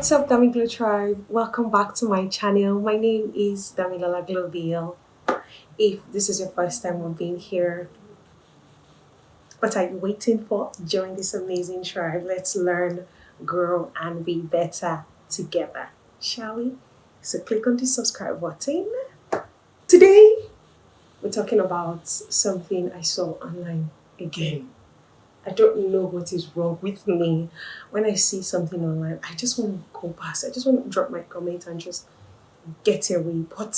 What's up, Damiglo Tribe? Welcome back to my channel. My name is Damilola Global. If this is your first time on being here, what are you waiting for? Join this amazing tribe. Let's learn, grow, and be better together, shall we? So click on the subscribe button. Today, we're talking about something I saw online again. I don't know what is wrong with me. When I see something online, I just want to go past. I just want to drop my comment and just get away. But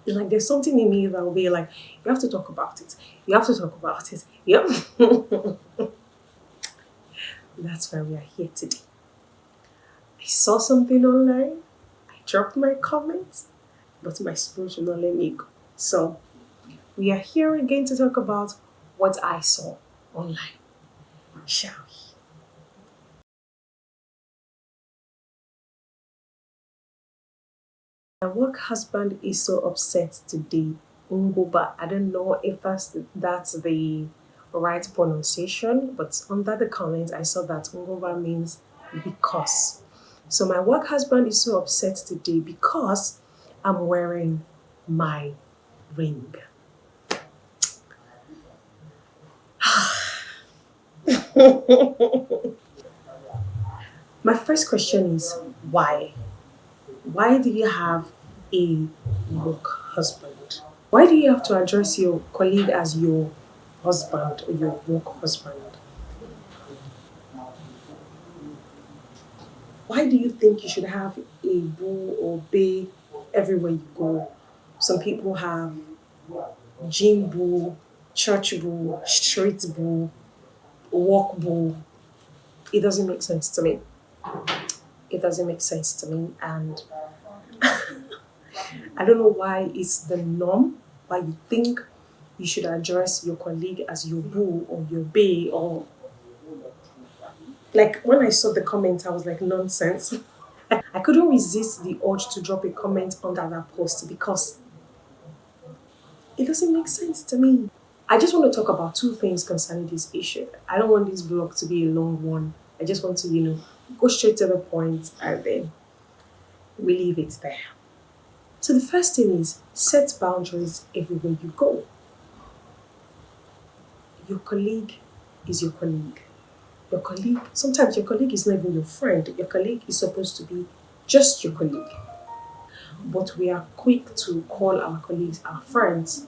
it's like there's something in me that will be like, you have to talk about it. You have to talk about it. Yep. That's why we are here today. I saw something online. I dropped my comment, but my spirit will not let me go. So we are here again to talk about what I saw online. Shall we? My work husband is so upset today. Ungoba. I don't know if that's the right pronunciation, but under the comments I saw that Ungoba means because. So my work husband is so upset today because I'm wearing my ring. My first question is why? Why do you have a work husband? Why do you have to address your colleague as your husband or your work husband? Why do you think you should have a boo or bae everywhere you go? Some people have gym boo, church boo, street boo, work boo. It doesn't make sense to me. It doesn't make sense to me. And I don't know why it's the norm, but you think you should address your colleague as your boo or your bae or like when I saw the comment, I was like, nonsense. I couldn't resist the urge to drop a comment under that post because it doesn't make sense to me. I just want to talk about two things concerning this issue. I don't want this vlog to be a long one. I just want to, go straight to the point and then we leave it there. So the first thing is set boundaries everywhere you go. Your colleague is your colleague. Your colleague, sometimes your colleague is not even your friend. Your colleague is supposed to be just your colleague. But we are quick to call our colleagues our friends.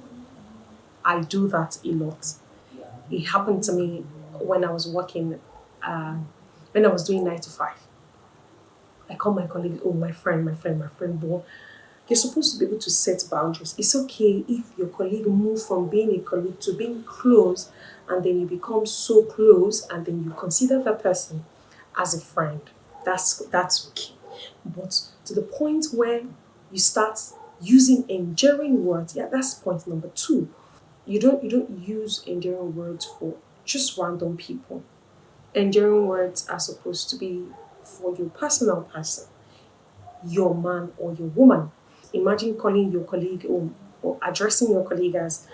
I do that a lot. It happened to me when I was working, uh, when I was doing 9 to 5. I call my colleague, oh, my friend, my friend, my friend. But you're supposed to be able to set boundaries. It's okay if your colleague moves from being a colleague to being close, and then you become so close, and then you consider that person as a friend. That's okay. But to the point where you start using endearing words, yeah, that's point number two. You don't use endearing words for just random people. Endearing words are supposed to be for your personal person, your man or your woman. Imagine calling your colleague or addressing your colleague as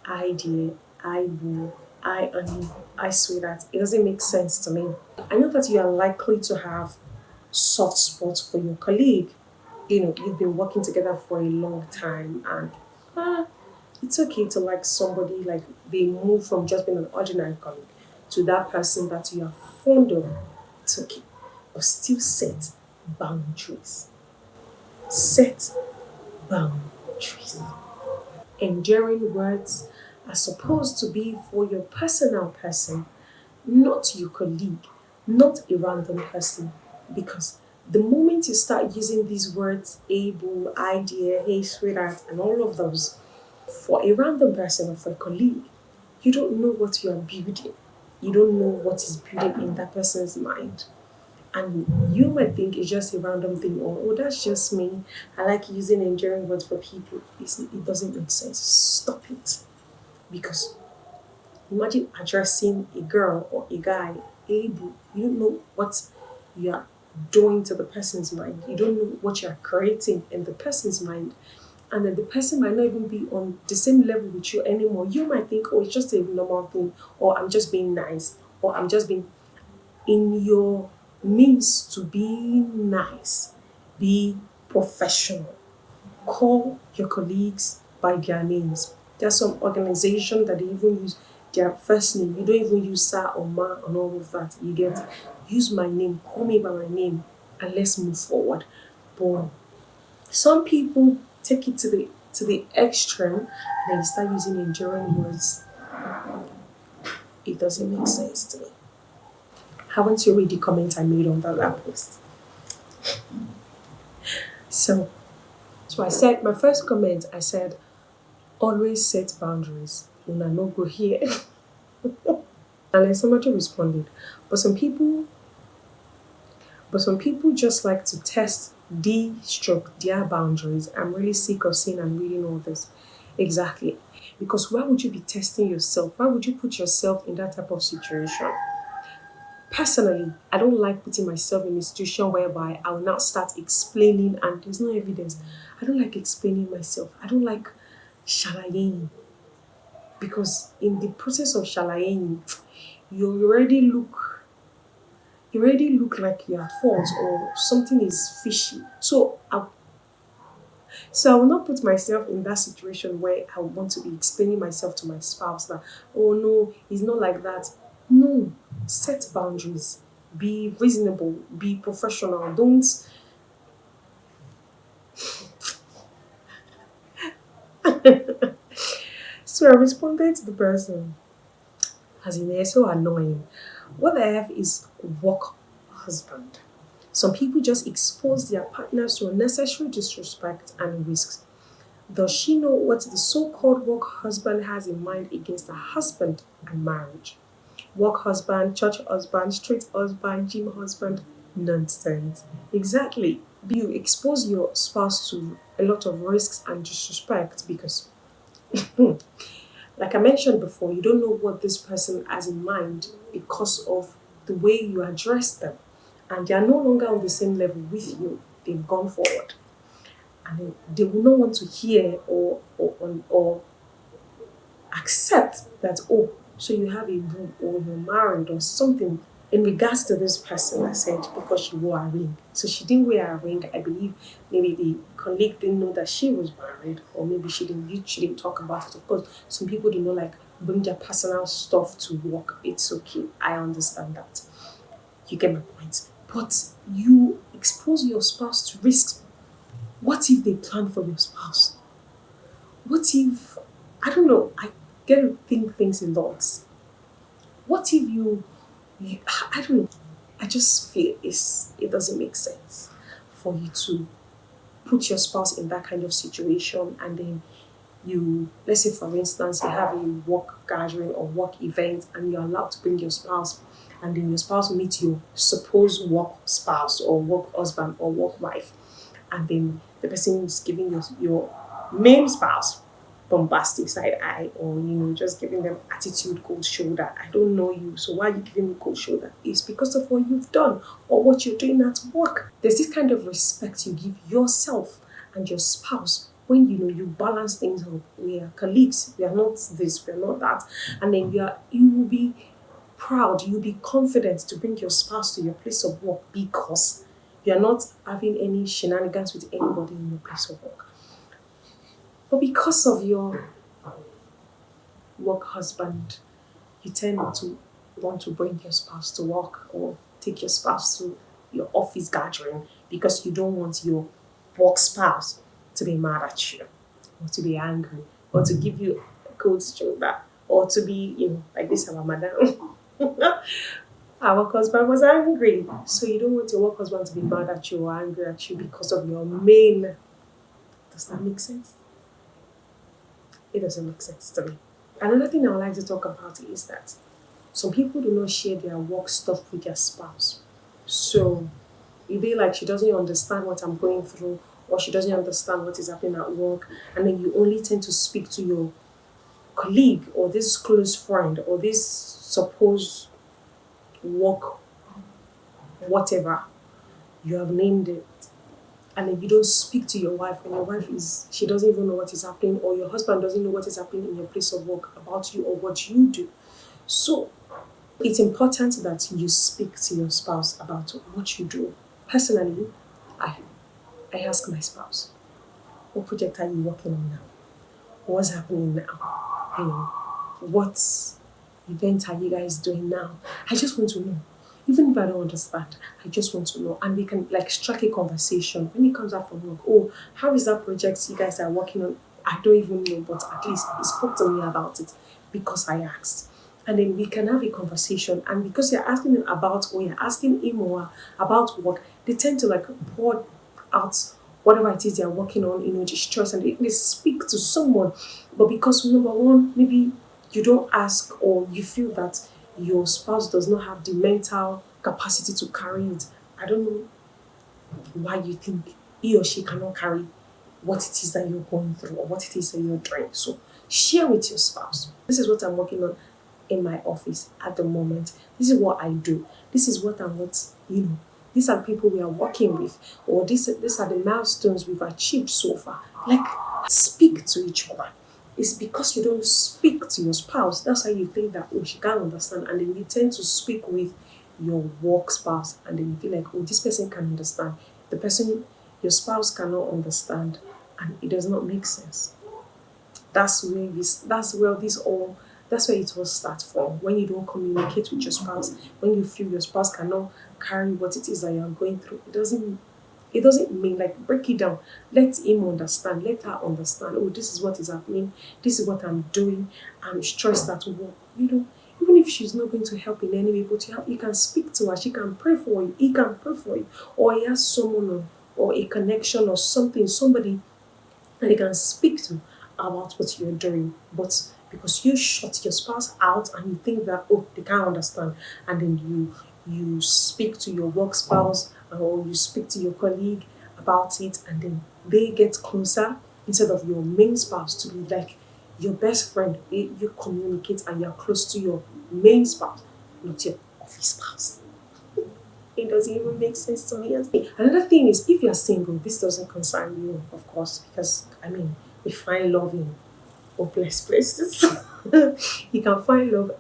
I dear, I boo, I honey, I sweetheart. It doesn't make sense to me. I know that you are likely to have soft spots for your colleague. You've been working together for a long time and ah, it's okay to like somebody, like being moved from just being an ordinary colleague to that person that you are fond of. It's okay. But still set boundaries. Set boundaries. Enduring words are supposed to be for your personal person, not your colleague, not a random person. Because the moment you start using these words, able, idea, hey, sweetheart, and all of those for a random person or for a colleague, you don't know what you are building. You don't know what is building in that person's mind. And you might think it's just a random thing, or oh, that's just me. I like using enduring words for people. It doesn't make sense. Stop it. Because imagine addressing a girl or a guy, able. You don't know what you are doing to the person's mind. You don't know what you are creating in the person's mind. And then the person might not even be on the same level with you anymore. You might think, oh, it's just a normal thing, or I'm just being nice, or I'm just being in your means to be nice, be professional. Call your colleagues by their names. There's some organization that they even use their first name. You don't even use sir or ma and all of that. You get use my name, call me by my name, and let's move forward. But some people take it to the extreme and then start using enduring words. It doesn't make sense to me. Haven't you read the comment I made on that post? So I said my first comment, I said always set boundaries. Una no go here. And then somebody responded. But some people just like to test the stroke their boundaries. I'm really sick of seeing and reading all this. Exactly. Because why would you be testing yourself? Why would you put yourself in that type of situation? Personally, I don't like putting myself in a situation whereby I will now start explaining and there's no evidence. I don't like explaining myself. I don't like shalaying. Because in the process of shalaying, you already look like you're at fault or something is fishy. So I will not put myself in that situation where I want to be explaining myself to my spouse that, oh no, it's not like that. No, set boundaries. Be reasonable. Be professional. Don't. So I responded to the person as in they're so annoying. What the F is work husband? Some people just expose their partners to unnecessary disrespect and risks. Does she know what the so called work husband has in mind against her husband and marriage? Work husband, church husband, street husband, gym husband. Nonsense. Exactly. You expose your spouse to a lot of risks and disrespect because, like I mentioned before, you don't know what this person has in mind because of the way you address them. And they are no longer on the same level with you. They've gone forward. And they will not want to hear or accept that, oh, so you have a boo or you're married or something. In regards to this person, I said because she wore a ring. So she didn't wear a ring. I believe maybe the colleague didn't know that she was married, or maybe she didn't talk about it. Of course, some people do not like bring their personal stuff to work. It's okay. I understand that. You get my point. But you expose your spouse to risks. What if they plan for your spouse? What if, I don't know, I get to think things in lots. What if I don't know, I just feel it doesn't make sense for you to put your spouse in that kind of situation and then let's say for instance, you have a work gathering or work event and you're allowed to bring your spouse and then your spouse meets your supposed work spouse or work husband or work wife and then the person is giving your main spouse bombastic side eye or just giving them attitude cold shoulder. I don't know you, so why are you giving me cold shoulder? It's because of what you've done or what you're doing at work. There's this kind of respect you give yourself and your spouse when you balance things up. We are colleagues, we are not this, we are not that, and then you will be proud, you'll be confident to bring your spouse to your place of work because you're not having any shenanigans with anybody in your place of work. But because of your work husband, you tend to want to bring your spouse to work or take your spouse to your office gathering because you don't want your work spouse to be mad at you or to be angry or to give you a cold shoulder or to be, like this, our madam. Our work husband was angry. So you don't want your work husband to be mad at you or angry at you because of your main. Does that make sense? It doesn't make sense to me. Another thing I would like to talk about is that some people do not share their work stuff with their spouse. So it be like she doesn't understand what I'm going through or she doesn't understand what is happening at work and then you only tend to speak to your colleague or this close friend or this supposed work whatever you have named it and then you don't speak to your wife and your wife she doesn't even know what is happening or your husband doesn't know what is happening in your place of work about you or what you do. So It's important that you speak to your spouse about what you do. Personally, I I ask my spouse, what project are you working on now? What's happening now? What event are you guys doing now? I just want to know. Even if I don't understand, I just want to know. And we can like strike a conversation when he comes out from work. Oh, how is that project you guys are working on? I don't even know, but at least he spoke to me about it because I asked. And then we can have a conversation. And because you're asking him about, or you're asking him or about work, they tend to like pour out whatever it is they're working on, the stress, and they speak to someone. But because number one, maybe you don't ask or you feel that your spouse does not have the mental capacity to carry it. I don't know why you think he or she cannot carry what it is that you're going through or what it is that you're doing. So share with your spouse. This is what I'm working on in my office at the moment. This is what I do. This is what I'm what these are people we are working with, or these are the milestones we've achieved so far. Like speak to each other. It's because you don't speak to your spouse. That's why you think that she can't understand, and then you tend to speak with your work spouse, and then you feel like this person can understand. The person your spouse cannot understand, and it does not make sense. That's where it all starts from. When you don't communicate with your spouse, when you feel your spouse cannot carry what it is that you're going through, it doesn't mean like break it down. Let him understand, let her understand. Oh, this is what is happening, this is what I'm doing. I'm stressed at work. Even if she's not going to help in any way, but you can speak to her, she can pray for you, he can pray for you, or he has someone or a connection or somebody that you can speak to about what you're doing. But because you shut your spouse out and you think that they can't understand, and then you speak to your work spouse or you speak to your colleague about it, and then they get closer instead of your main spouse to be like your best friend. You communicate and you're close to your main spouse, not your office spouse. It doesn't even make sense to me. Another thing is, if you're single, this doesn't concern you, of course, because we find love in hopeless places. You can find love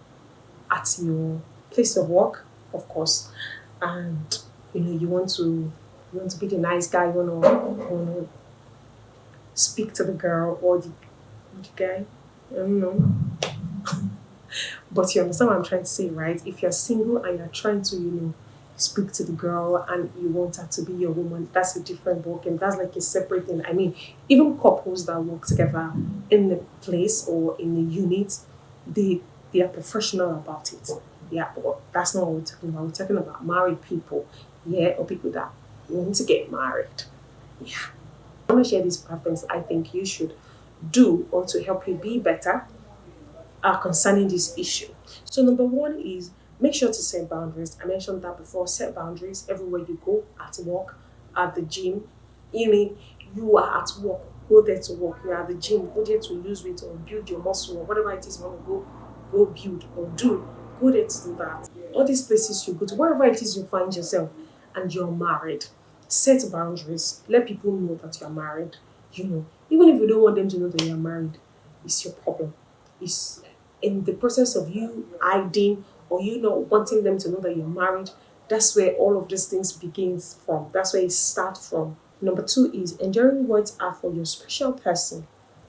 at your place of work, of course, and you want to be the nice guy. You want to speak to the girl or the guy. I don't know. But you understand what I'm trying to say, right? If you're single and you're trying to, speak to the girl and you want her to be your woman, that's a different ballgame. That's like a separate thing. Even couples that work together in the place or in the unit, they are professional about it. Yeah, but that's not what we're talking about. We're talking about married people, yeah, or people that want to get married. Yeah. I want to share these preference I think you should do or to help you be better concerning this issue. So number one is make sure to set boundaries. I mentioned that before. Set boundaries everywhere you go, at work, at the gym. You are at work, go there to work. You are at the gym, go there to lose weight or build your muscle or whatever it is you want to go build or do. Go there to do that. All these places you go to, wherever it is you find yourself and you're married, set boundaries. Let people know that you're married. Even if you don't want them to know that you're married, it's your problem. It's in the process of you hiding or you not wanting them to know that you're married. That's where all of these things begins from. That's where it starts from. Number two is enduring words are for your special person.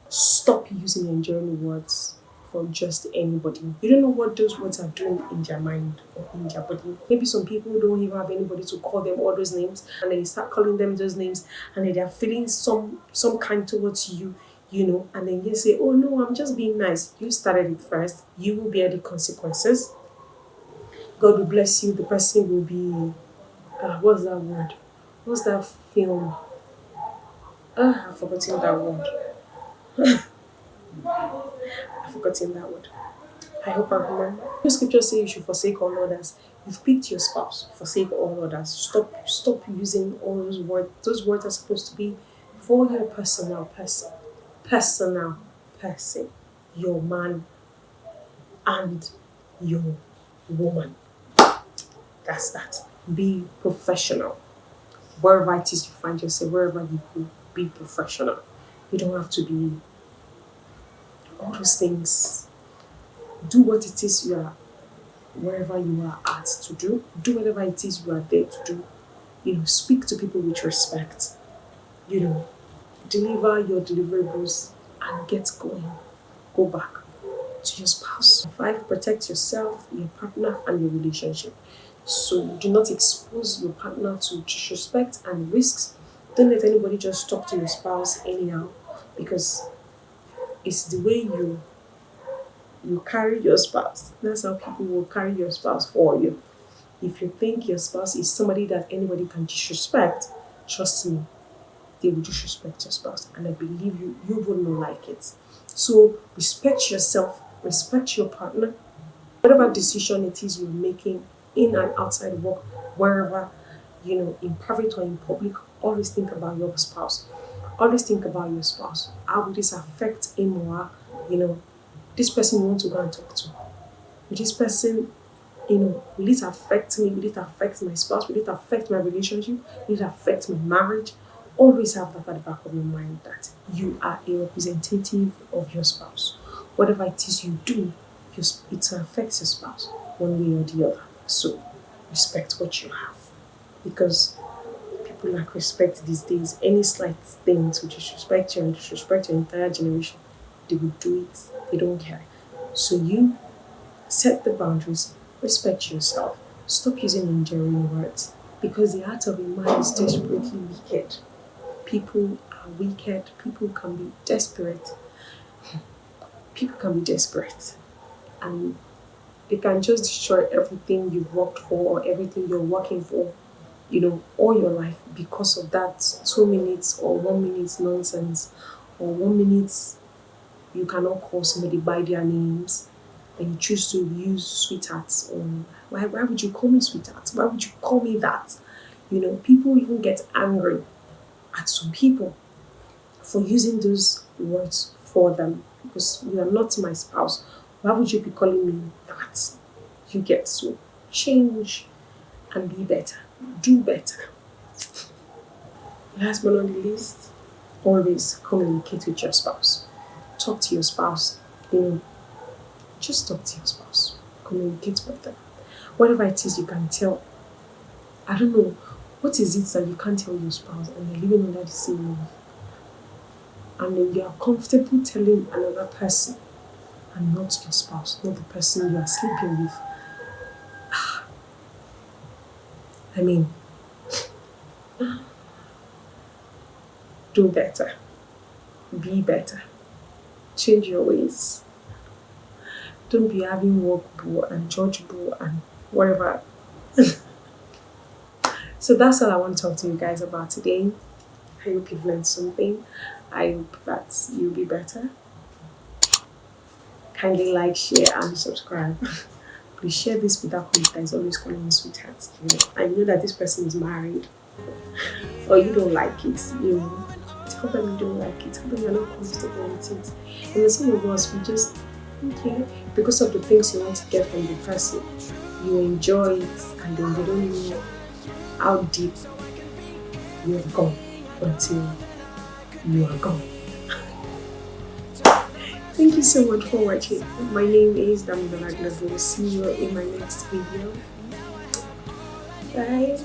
Stop using enduring words for just anybody. You don't know what those words are doing in their mind or in their body. Maybe some people don't even have anybody to call them all those names, and then you start calling them those names, and then they're feeling some kind towards you, and then you say, "Oh no, I'm just being nice." You started it first. You will bear the consequences. God will bless you. The person will be, what's that word? What's that film? I've forgotten that word. I've forgotten that word. I hope I remember. The scripture says you should forsake all others. You've picked your spouse, forsake all others. Stop using all those words. Those words are supposed to be for your personal person. Personal person. Your man and your woman. That's that. Be professional. Wherever it is you find yourself, wherever you go, be professional. You don't have to be all those things. Do what it is you are wherever you are at to do. Do whatever it is you are there to do. Speak to people with respect. You know, deliver your deliverables and get going. Go back to your spouse. 5, protect yourself, your partner, and your relationship. So do not expose your partner to disrespect and risks. Don't let anybody just talk to your spouse anyhow, because it's the way you carry your spouse. That's how people will carry your spouse for you. If you think your spouse is somebody that anybody can disrespect, trust me, they will disrespect your spouse. And I believe you would not like it. So respect yourself, respect your partner. Whatever decision it is you're making in and outside work, wherever, in private or in public, always think about your spouse. Always think about your spouse. How will this affect him or her? This person you want to go and talk to. Will this person, will it affect me? Will it affect my spouse? Will it affect my relationship? Will it affect my marriage? Always have that at the back of your mind that you are a representative of your spouse. Whatever it is you do, it affects your spouse one way or the other. So respect what you have, because people lack respect these days. Any slight thing to disrespect you and disrespect your entire generation, they will do it. They don't care. So you set the boundaries, respect yourself, stop using endearing words, because the heart of a man is desperately wicked. People are wicked. People can be desperate. People can be desperate. And they can just destroy everything you've worked for or everything you're working for, all your life, because of that 2 minutes or 1 minute nonsense, or 1 minute you cannot call somebody by their names and you choose to use sweethearts. Or why would you call me sweetheart? Why would you call me that? People even get angry at some people for using those words for them, because you are not my spouse. Why would you be calling me that? You get so change and be better. Do better. Last but not the least, always communicate with your spouse. Talk to your spouse. Just talk to your spouse. Communicate with them. Whatever it is you can tell. I don't know. What is it that you can't tell your spouse and you're living under the same roof? And then you are comfortable telling another person and not your spouse, not the person you are sleeping with. I mean, do better. Be better. Change your ways. Don't be having work boo and judge boo and whatever. So that's all I want to talk to you guys about today. I hope you've learned something. I hope that you'll be better. Kindly like, share, and subscribe. Please share this with that colleague that is always calling me sweetheart. I know that this person is married, or you don't like it. Tell them you don't like it. Tell them you're not comfortable with it. And then some of us, we just, because of the things you want to get from the person, you enjoy it, and then they don't know how deep you have gone until you are gone. Thank you so much for watching. My name is Damilola Global. See you in my next video. Bye.